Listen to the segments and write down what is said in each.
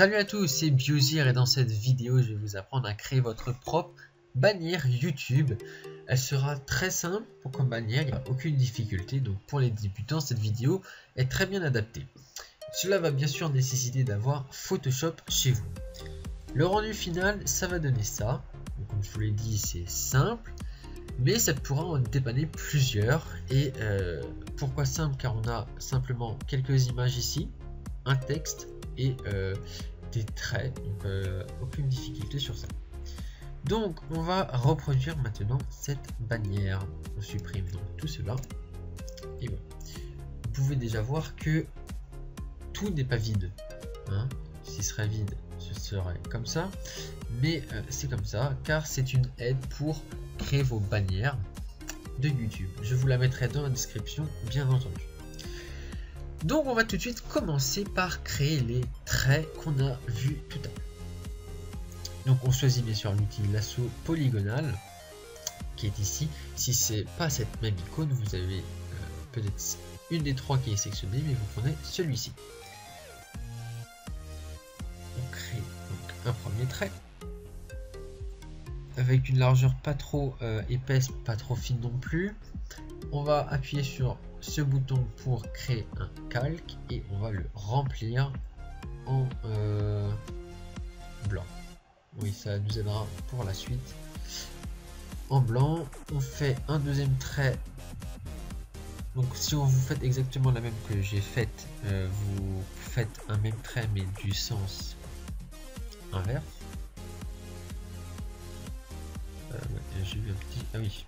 Salut à tous, c'est Biozir et dans cette vidéo, je vais vous apprendre à créer votre propre bannière YouTube. Elle sera très simple comme bannière, il n'y a aucune difficulté. Donc pour les débutants, cette vidéo est très bien adaptée. Cela va bien sûr nécessiter d'avoir Photoshop chez vous. Le rendu final, ça va donner ça. Donc, comme je vous l'ai dit, c'est simple, mais ça pourra en dépanner plusieurs. Et pourquoi simple? Car on a simplement quelques images ici, un texte et des traits, donc aucune difficulté sur ça. Donc on va reproduire maintenant cette bannière. On supprime donc tout cela et voilà. Vous pouvez déjà voir que tout n'est pas vide, hein. S'il serait vide, ce serait comme ça, mais c'est comme ça car c'est une aide pour créer vos bannières de YouTube. Je vous la mettrai dans la description, bien entendu. Donc on va tout de suite commencer par créer les traits qu'on a vus tout à l'heure. Donc on choisit bien sûr l'outil lasso polygonal qui est ici. Si c'est pas cette même icône, vous avez peut-être une des trois qui est sélectionnée, mais vous prenez celui-ci. On crée donc un premier trait avec une largeur pas trop épaisse, pas trop fine non plus. On va appuyer sur ce bouton pour créer un calque et on va le remplir en blanc. Oui, ça nous aidera pour la suite. En blanc, on fait un deuxième trait. Donc si vous faites exactement la même que j'ai faite, vous faites un même trait mais du sens inverse. J'ai eu un petit... Ah oui.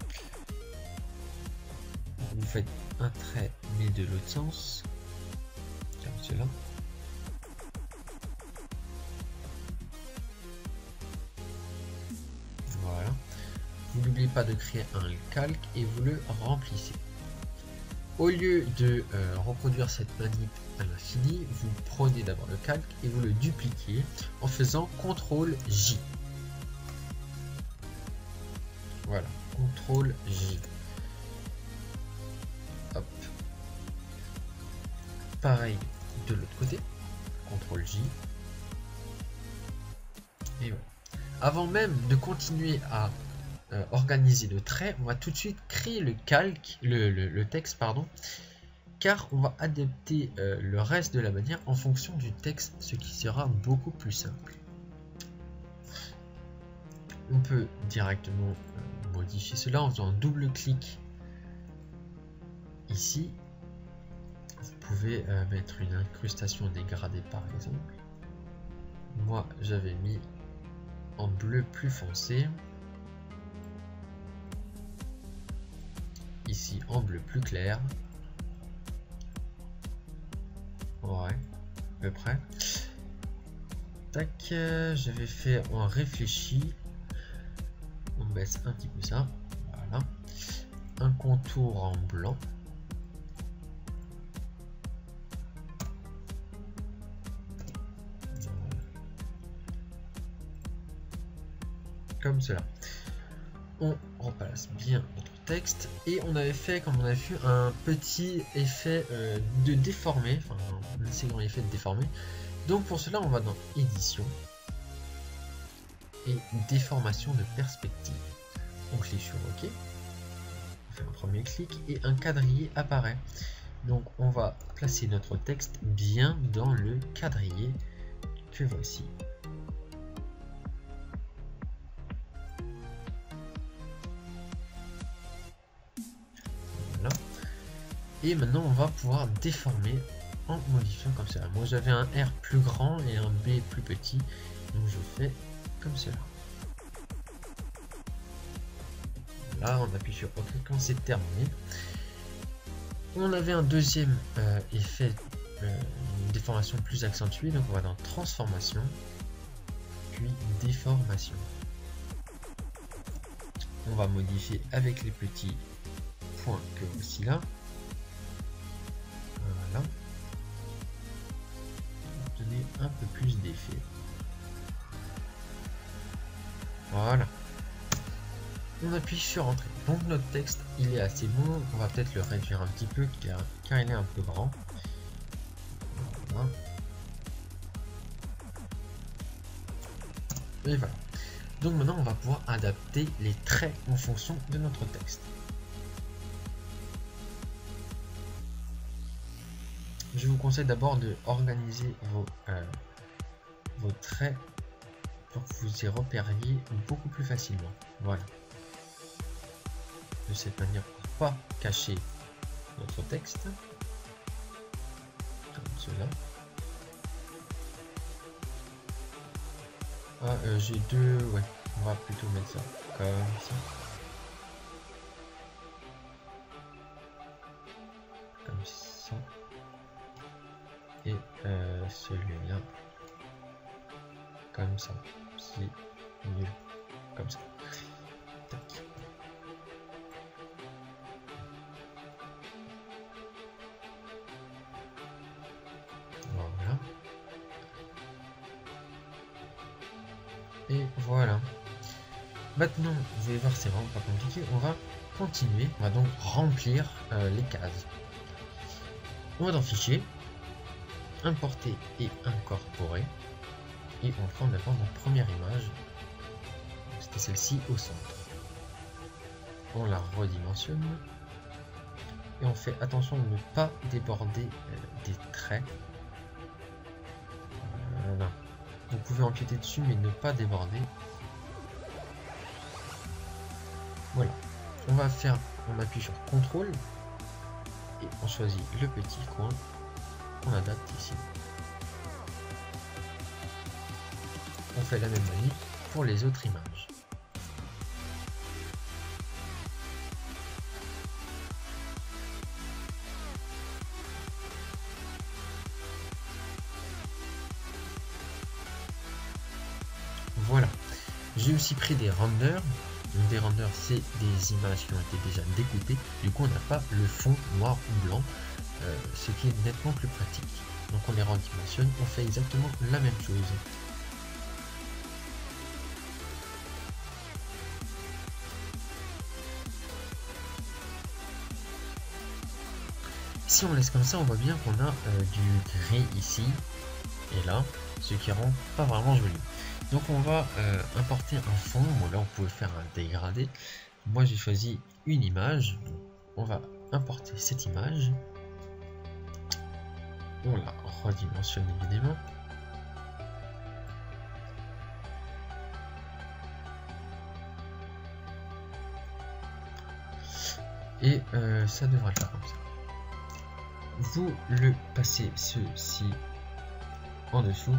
Vous faites un trait mais de l'autre sens, comme cela. Voilà. Vous n'oubliez pas de créer un calque et vous le remplissez. Au lieu de reproduire cette manip à l'infini, vous prenez d'abord le calque et vous le dupliquez en faisant CTRL J. Voilà, CTRL J. Hop. Pareil de l'autre côté, CTRL J. Et voilà. Avant même de continuer à organiser le trait, on va tout de suite créer le calque, le texte, pardon, car on va adapter le reste de la bannière en fonction du texte, ce qui sera beaucoup plus simple. On peut directement modifier cela en faisant un double clic ici. Vous pouvez mettre une incrustation dégradée par exemple. Moi j'avais mis en bleu plus foncé. Ici en bleu plus clair. Ouais, à peu près. Tac, j'avais fait en réfléchi. On baisse un petit peu ça. Voilà. Un contour en blanc. Comme cela. On replace bien notre texte et on avait fait, comme on a vu, un petit effet de déformer, enfin un assez grand effet de déformer. Donc pour cela on va dans édition et déformation de perspective. On clique sur OK, on fait un premier clic et un quadrillé apparaît. Donc on va placer notre texte bien dans le quadrillé que voici. Et maintenant on va pouvoir déformer en modifiant comme cela. Moi j'avais un R plus grand et un B plus petit, donc je fais comme cela. Là on appuie sur OK quand c'est terminé. On avait un deuxième effet, une déformation plus accentuée, donc on va dans transformation, puis déformation. On va modifier avec les petits points que voici là. Voilà. Donner un peu plus d'effet. Voilà. On appuie sur Entrée. Donc notre texte, il est assez beau. On va peut-être le réduire un petit peu car il est un peu grand. Voilà. Et voilà. Donc maintenant on va pouvoir adapter les traits en fonction de notre texte. Je vous conseille d'abord de organiser vos traits pour que vous y repériez beaucoup plus facilement. Voilà. De cette manière, pour ne pas cacher notre texte. Comme cela. Ah, j'ai deux... Ouais, on va plutôt mettre ça comme ça. Comme ça. Et celui-là. Comme ça. C'est mieux. Comme ça. Tac. Voilà. Et voilà. Maintenant, vous allez voir, c'est vraiment pas compliqué. On va continuer. On va donc remplir les cases. On va dans Fichier, Importer et incorporer. Et on prend maintenant notre première image. C'était celle-ci au centre. On la redimensionne. Et on fait attention de ne pas déborder des traits. Voilà. Vous pouvez empiéter dessus mais ne pas déborder. Voilà. On va faire, on appuie sur CTRL et on choisit le petit coin. On adapte ici. On fait la même manip pour les autres images. Voilà. J'ai aussi pris des renders. Donc des renders, c'est des images qui ont été déjà découpées. Du coup, on n'a pas le fond noir ou blanc, ce qui est nettement plus pratique. Donc on les redimensionne, on fait exactement la même chose. Si on laisse comme ça, on voit bien qu'on a du gris ici et là, ce qui rend pas vraiment joli. Donc on va importer un fond. Bon, là on pouvait faire un dégradé. Moi j'ai choisi une image. On va importer cette image. On la redimensionne évidemment. Et ça devrait être comme ça. Vous le passez ceci en dessous.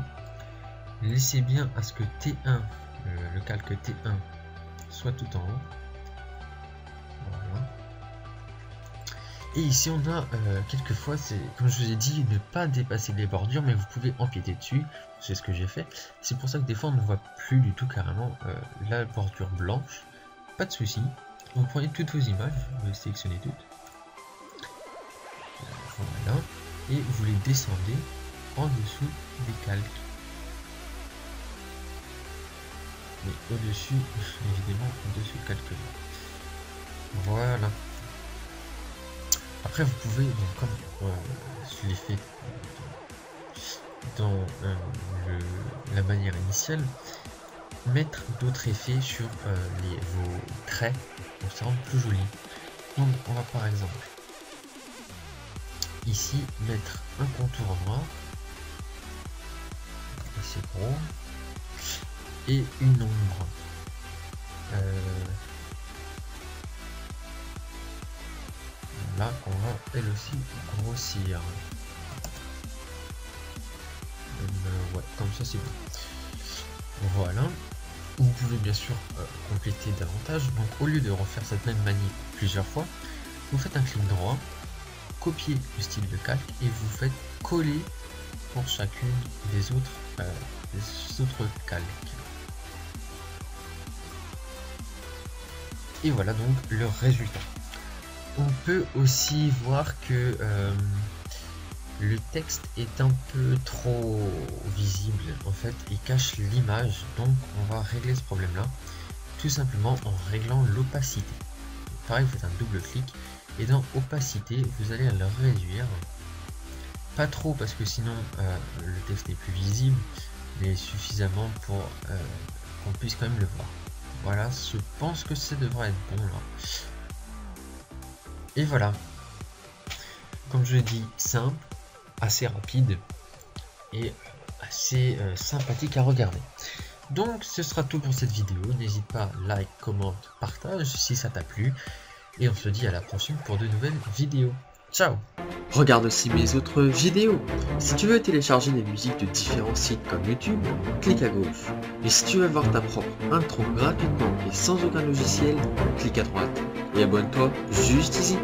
Laissez bien à ce que T1, le calque T1, soit tout en haut. Voilà. Et ici on a quelquefois, c'est comme je vous ai dit, ne pas dépasser les bordures, mais vous pouvez empiéter dessus. C'est ce que j'ai fait. C'est pour ça que des fois on ne voit plus du tout carrément la bordure blanche. Pas de souci. Vous prenez toutes vos images, vous les sélectionnez toutes. Voilà. Et vous les descendez en dessous des calques. Mais au-dessus, évidemment, de ce calque-là. Voilà. Après, vous pouvez, donc, comme je l'ai fait dans la manière initiale, mettre d'autres effets sur vos traits pour que ça rende plus joli. Donc, on va par exemple ici mettre un contour noir assez gros et une ombre là qu'on va elle aussi grossir. Ouais, comme ça c'est bon. Voilà. Vous pouvez bien sûr compléter davantage. Donc au lieu de refaire cette même manip plusieurs fois, vous faites un clic droit, copier le style de calque et vous faites coller pour chacune des autres calques. Et voilà donc le résultat. On peut aussi voir que le texte est un peu trop visible, en fait il cache l'image, donc on va régler ce problème là tout simplement en réglant l'opacité. Pareil, vous faites un double clic et dans opacité vous allez le réduire, pas trop parce que sinon le texte n'est plus visible, mais suffisamment pour qu'on puisse quand même le voir. Voilà, je pense que ça devrait être bon là. Et voilà, comme je l'ai dit, simple, assez rapide et assez sympathique à regarder. Donc ce sera tout pour cette vidéo, n'hésite pas, like, commente, partage si ça t'a plu, et on se dit à la prochaine pour de nouvelles vidéos. Ciao! Regarde aussi mes autres vidéos. Si tu veux télécharger des musiques de différents sites comme YouTube, clique à gauche. Et si tu veux voir ta propre intro gratuitement et sans aucun logiciel, clique à droite. Et abonne-toi juste ici.